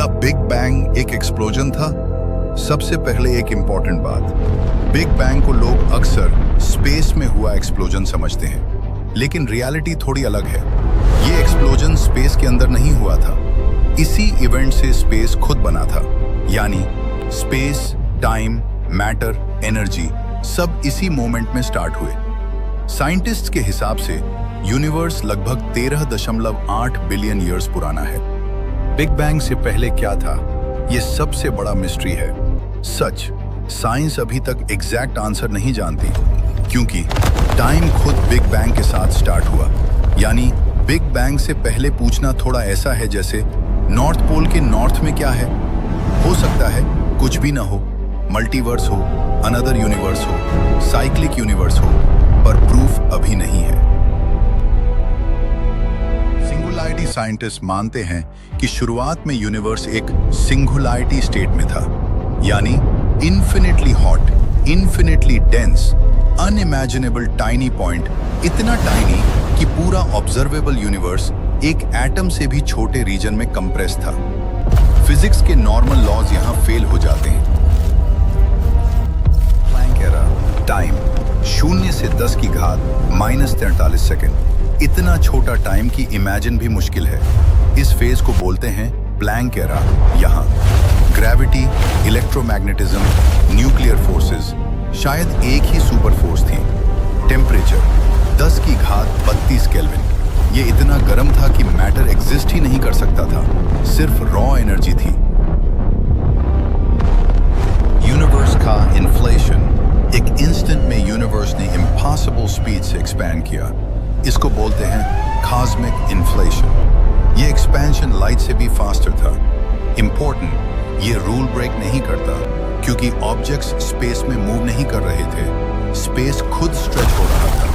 क्या big bang एक explosion था? सबसे पहले एक इंपॉर्टेंट बात, बिग बैंग को लोग अक्सर स्पेस में हुआ एक्सप्लोजन समझते हैं, लेकिन रियलिटी थोड़ी अलग है। ये एक्सप्लोजन स्पेस के अंदर नहीं हुआ था, इसी इवेंट से स्पेस खुद बना था। यानी स्पेस, टाइम, मैटर, एनर्जी सब इसी मोमेंट में स्टार्ट हुए। साइंटिस्ट्स के हिसाब से यूनिवर्स लगभग 13.8 बिलियन ईयर्स पुराना है। बिग बैंग से पहले क्या था, ये सबसे बड़ा मिस्ट्री है। सच, साइंस अभी तक एग्जैक्ट आंसर नहीं जानती, क्योंकि टाइम खुद बिग बैंग के साथ स्टार्ट हुआ। यानी बिग बैंग से पहले पूछना थोड़ा ऐसा है जैसे नॉर्थ पोल के नॉर्थ में क्या है। हो सकता है कुछ भी ना हो, मल्टीवर्स हो, अनदर यूनिवर्स हो, साइक्लिक यूनिवर्स हो, पर प्रूफ अभी नहीं है। सिंगुलैरिटी साइंटिस्ट मानते हैं कि शुरुआत में यूनिवर्स एक सिंगुलैरिटी स्टेट में था, यानी infinitely hot, infinitely dense, unimaginable tiny point, इतना टाइनी कि पूरा ऑब्जर्वेबल यूनिवर्स एक एटम से भी छोटे रीजन में कंप्रेस था। फिजिक्स के नॉर्मल लॉज यहां फेल हो जाते हैं। प्लैंक एरा, टाइम 0 से 10 की घात -43 सेकेंड, इतना छोटा टाइम की इमेजिन भी मुश्किल है। इस फेज को बोलते हैं प्लैंक एरा। यहाँ ग्रेविटी, इलेक्ट्रोमैग्नेटिज्म, न्यूक्लियर फोर्सेस, शायद एक ही सुपर फोर्स थी। टेम्परेचर 10 की घात 32 केल्विन, ये इतना गर्म था कि मैटर एग्जिस्ट ही नहीं कर सकता था, सिर्फ रॉ एनर्जी थी। यूनिवर्स का इन्फ्लेशन, एक इंस्टेंट में यूनिवर्स ने इम्पॉसिबल स्पीड से एक्सपैंड किया। इसको बोलते हैं कॉस्मिक इन्फ्लेशन। ये एक्सपेंशन लाइट से भी फास्टर था। इंपॉर्टेंट, ये रूल ब्रेक नहीं करता, क्योंकि ऑब्जेक्ट्स स्पेस में मूव नहीं कर रहे थे, स्पेस खुद स्ट्रेच हो रहा था।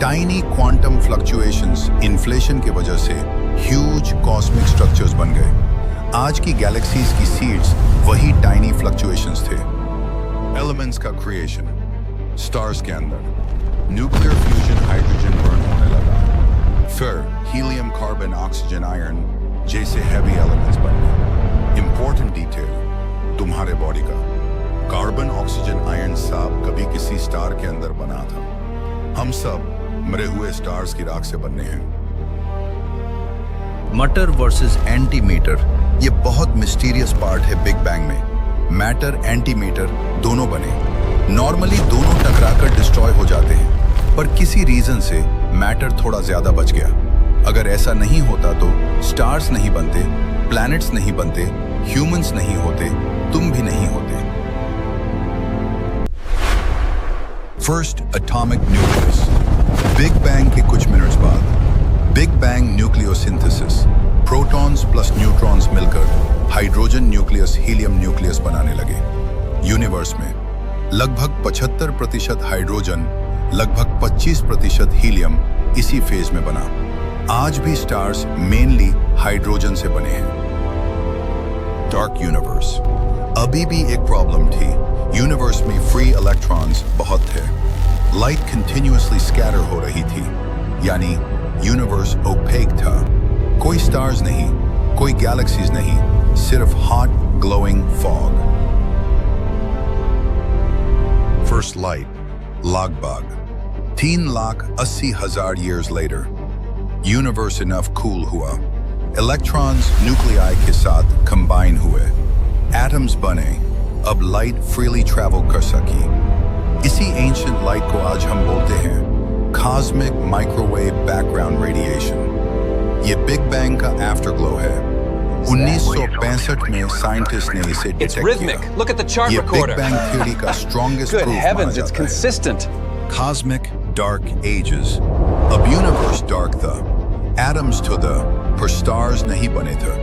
टाइनी क्वांटम फ्लक्चुएशंस इन्फ्लेशन की वजह से ह्यूज कॉस्मिक स्ट्रक्चर्स बन गए। आज की गैलेक्सीज की सीड्स वही टाइनी फ्लक्चुएशंस थे। एलिमेंट्स का क्रिएशन, स्टार्स के अंदर न्यूक्लियर फ्यूजन, हाइड्रोजन बर्न होने लगा, फिर हीलियम, कार्बन, ऑक्सीजन, आयरन जैसे हैवी एलिमेंट्स बने। इंपॉर्टेंट डिटेल तुम्हारे बॉडी का, कार्बन, ऑक्सीजन, आयरन सब कभी किसी स्टार के अंदर बना था। हम सब मरे हुए स्टार्स की राख से बने हैं। मैटर वर्सेस एंटी मैटर, ये बहुत मिस्टीरियस पार्ट है बिग बैंग में। मैटर, एंटी मैटर दोनों बने। नॉर्मली दोनों टकराकर डिस्ट्रॉय हो जाते हैं, पर किसी रीजन से मैटर थोड़ा ज्यादा बच गया। अगर ऐसा नहीं होता तो स्टार्स नहीं बनते, प्लैनेट्स नहीं बनते, ह्यूमंस नहीं होते, तुम भी नहीं होते। First atomic nucleus, big bang के कुछ मिनट्स बाद big bang nucleosynthesis, protons plus neutrons मिलकर हाइड्रोजन न्यूक्लियस, हीलियम न्यूक्लियस बनाने लगे। यूनिवर्स में लगभग 75% हाइड्रोजन, लगभग 25% हीलियम इसी फेज में बना। आज भी स्टार्स मेनली हाइड्रोजन से बने हैं। डार्क यूनिवर्स, अभी भी एक प्रॉब्लम थी। यूनिवर्स में फ्री इलेक्ट्रॉन्स बहुत थे, लाइट कंटिन्यूअसली स्कैटर हो रही थी, यानी यूनिवर्स ओपेक था। कोई स्टार्स नहीं, कोई गैलेक्सीज नहीं, सिर्फ hot glowing fog. First light लगभग 3,80,000 years later universe enough cool हुआ, इलेक्ट्रॉन्स न्यूक्लियाई के साथ कंबाइन हुए, एटम्स बने, अब लाइट फ्रीली ट्रैवल कर सकी। इसी एंशिएंट लाइट को आज हम बोलते हैं कॉस्मिक माइक्रोवेव बैकग्राउंड रेडिएशन। ये बिग बैंग का आफ्टरग्लो है। 1965 में साइंटिस्ट ने इसे डिटेक्ट किया। ये बिग बैंग थ्योरी का स्ट्रॉन्गेस्ट प्रूफ माना जाता है। कॉस्मिक डार्क एजेस, अब यूनिवर्स डार्क था, एटम्स तो था, पर स्टार्स नहीं बने थे।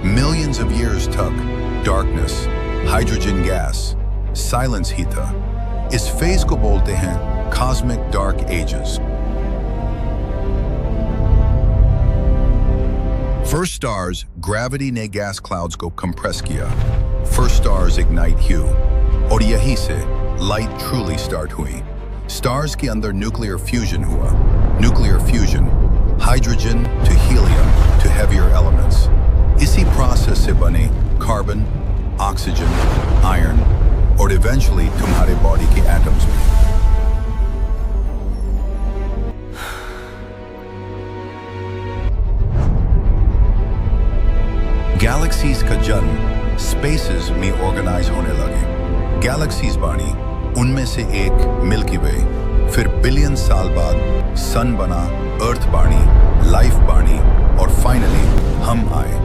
मिलियंस ऑफ ईयर्स तक डार्कनेस, हाइड्रोजन गैस, साइलेंस ही था। इस फेज को बोलते हैं cosmic dark ages. First stars, gravity ने गैस क्लाउड्स को कंप्रेस किया, फर्स्ट स्टार्स इग्नाइट ह्यू, और यहीं से लाइट ट्रूली स्टार्ट हुई। स्टार्स के अंदर न्यूक्लियर फ्यूजन हुआ, nuclear fusion, hydrogen to helium to heavier elements. इसी प्रोसेस से बने कार्बन, ऑक्सीजन, आयरन और इवेंचुअली तुम्हारे बॉडी के एटम्स भी। गैलेक्सीज का जन्म स्पेसेस में ऑर्गेनाइज होने लगे। गैलेक्सीज बानी, उनमें से एक मिल्की वे, फिर बिलियन साल बाद सन बना, अर्थ बानी, लाइफ बानी और फाइनली हम आए।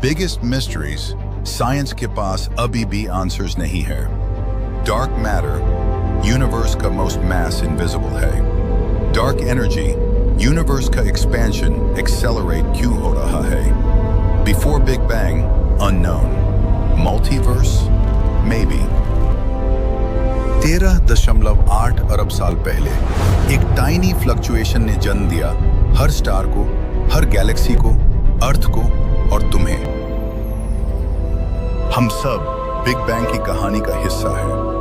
बिगेस्ट मिस्ट्रीज, साइंस के पास अभी भी आंसर्स नहीं है। डार्क मैटर यूनिवर्स का मोस्ट मास इनविजिबल है। डार्क एनर्जी, यूनिवर्स का एक्सपेंशन एक्सेलरेट क्यों हो रहा है? Before big bang, unknown. Multiverse, may be. 13.8 अरब साल पहले एक टाइनी फ्लक्चुएशन ने जन्म दिया हर स्टार को, हर गैलेक्सी को, अर्थ को और तुम्हें। हम सब बिग बैंग की कहानी का हिस्सा हैं।